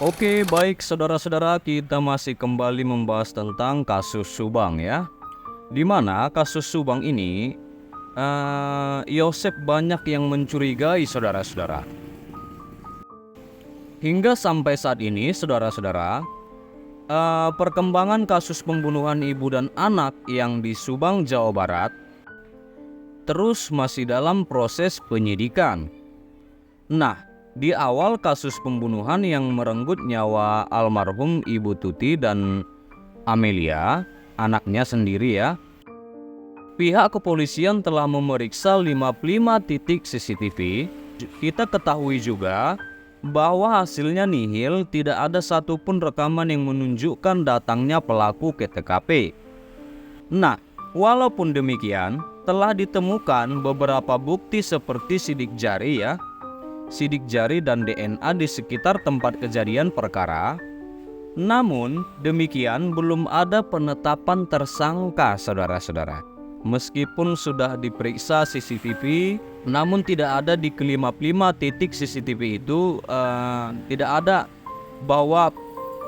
Oke, baik saudara-saudara, kita masih kembali membahas tentang kasus Subang ya. Di mana kasus Subang ini, Yosep banyak yang mencurigai saudara-saudara. Hingga sampai saat ini saudara-saudara, perkembangan kasus pembunuhan ibu dan anak yang di Subang, Jawa Barat terus masih dalam proses penyidikan. Nah, di awal kasus pembunuhan yang merenggut nyawa almarhum Ibu Tuti dan Amelia, anaknya sendiri ya, pihak kepolisian telah memeriksa 55 titik CCTV. Kita ketahui juga bahwa hasilnya nihil, tidak ada satupun rekaman yang menunjukkan datangnya pelaku ke TKP. Nah, walaupun demikian, telah ditemukan beberapa bukti seperti sidik jari dan DNA di sekitar tempat kejadian perkara. Namun demikian belum ada penetapan tersangka saudara-saudara. Meskipun sudah diperiksa CCTV, namun tidak ada di kelima-lima titik CCTV itu tidak ada bahwa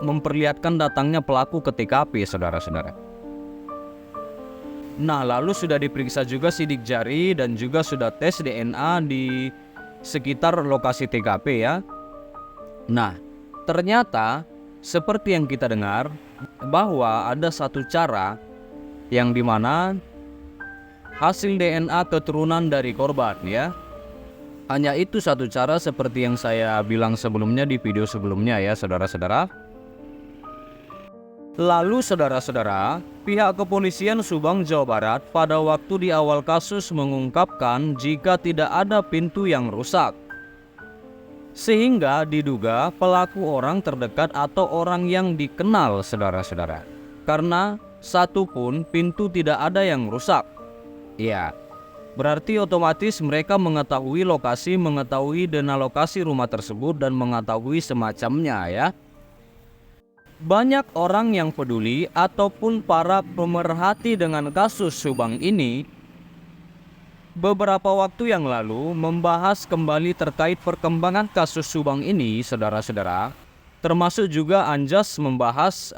memperlihatkan datangnya pelaku ke TKP saudara-saudara. Nah, lalu sudah diperiksa juga sidik jari dan juga sudah tes DNA di sekitar lokasi TKP ya. Nah, ternyata seperti yang kita dengar bahwa ada satu cara yang dimana hasil DNA keturunan dari korban ya. Hanya itu satu cara seperti yang saya bilang sebelumnya di video sebelumnya ya saudara-saudara. Lalu saudara-saudara, pihak kepolisian Subang, Jawa Barat pada waktu di awal kasus mengungkapkan jika tidak ada pintu yang rusak. Sehingga diduga pelaku orang terdekat atau orang yang dikenal saudara-saudara. Karena satu pun pintu tidak ada yang rusak. Ya, berarti otomatis mereka mengetahui lokasi, mengetahui dana lokasi rumah tersebut dan mengetahui semacamnya ya. Banyak orang yang peduli ataupun para pemerhati dengan kasus Subang ini beberapa waktu yang lalu membahas kembali terkait perkembangan kasus Subang ini saudara-saudara. Termasuk juga Anjas membahas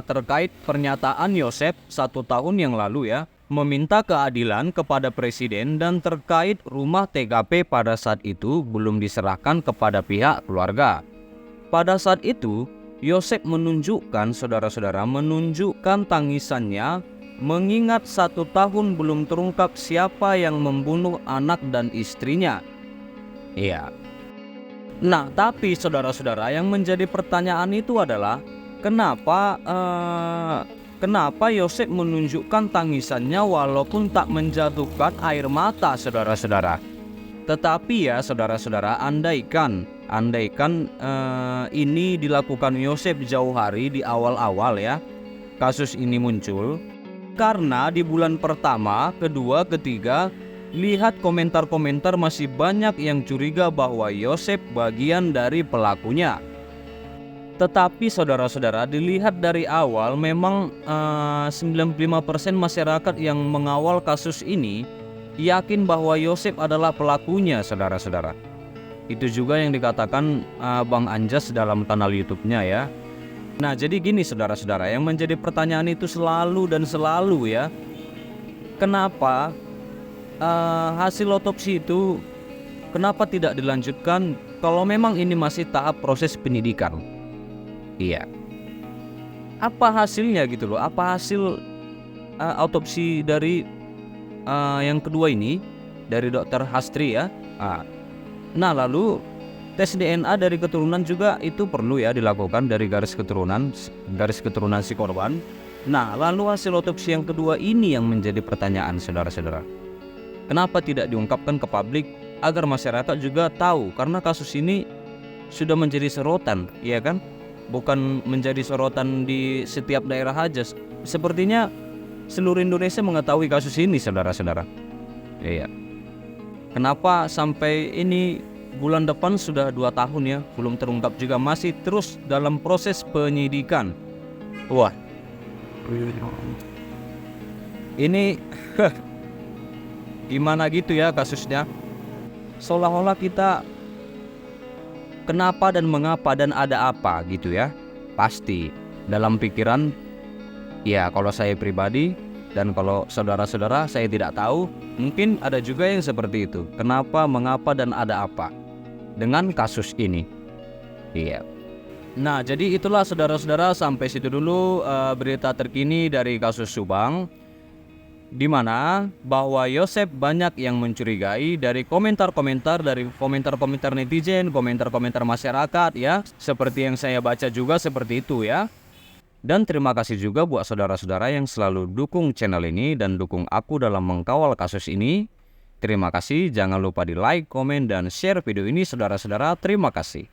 terkait pernyataan Yosep 1 tahun yang lalu ya, meminta keadilan kepada presiden dan terkait rumah TKP pada saat itu belum diserahkan kepada pihak keluarga. Pada saat itu Yosep menunjukkan saudara-saudara, menunjukkan tangisannya mengingat 1 tahun belum terungkap siapa yang membunuh anak dan istrinya. Iya. Nah, tapi saudara-saudara, yang menjadi pertanyaan itu adalah kenapa Yosep menunjukkan tangisannya walaupun tak menjatuhkan air mata saudara-saudara. Tetapi ya saudara-saudara, andaikan ini dilakukan Yosep jauh hari di awal-awal ya kasus ini muncul, karena di bulan pertama, kedua, ketiga lihat komentar-komentar masih banyak yang curiga bahwa Yosep bagian dari pelakunya. Tetapi saudara-saudara, dilihat dari awal memang 95% masyarakat yang mengawal kasus ini yakin bahwa Yosep adalah pelakunya saudara-saudara. Itu juga yang dikatakan Bang Anjas dalam kanal YouTube-nya ya. Nah, jadi gini saudara-saudara, yang menjadi pertanyaan itu selalu dan selalu ya, kenapa hasil otopsi itu kenapa tidak dilanjutkan kalau memang ini masih tahap proses penyidikan? Iya. Apa hasilnya gitu loh? Apa hasil autopsi dari yang kedua ini dari Dokter Hastri ya? Nah, lalu tes DNA dari keturunan juga itu perlu ya dilakukan dari garis keturunan si korban. Nah, lalu hasil otopsi yang kedua ini yang menjadi pertanyaan saudara-saudara. Kenapa tidak diungkapkan ke publik agar masyarakat juga tahu, karena kasus ini sudah menjadi sorotan, ya kan? Bukan menjadi sorotan di setiap daerah aja. Sepertinya seluruh Indonesia mengetahui kasus ini saudara-saudara. Iya. Kenapa sampai ini bulan depan sudah 2 tahun ya belum terungkap juga, masih terus dalam proses penyidikan. Wah, ini gimana gitu ya kasusnya, seolah-olah kita kenapa dan mengapa dan ada apa gitu ya. Pasti dalam pikiran, ya kalau saya pribadi dan kalau saudara-saudara saya tidak tahu, mungkin ada juga yang seperti itu. Kenapa, mengapa dan ada apa dengan kasus ini. Iya. Nah, jadi itulah saudara-saudara, sampai situ dulu berita terkini dari kasus Subang, di mana bahwa Yosef banyak yang mencurigai dari komentar-komentar netizen, komentar-komentar masyarakat ya, seperti yang saya baca juga seperti itu ya. Dan terima kasih juga buat saudara-saudara yang selalu dukung channel ini dan dukung aku dalam mengkawal kasus ini. Terima kasih, jangan lupa di like, komen, dan share video ini saudara-saudara. Terima kasih.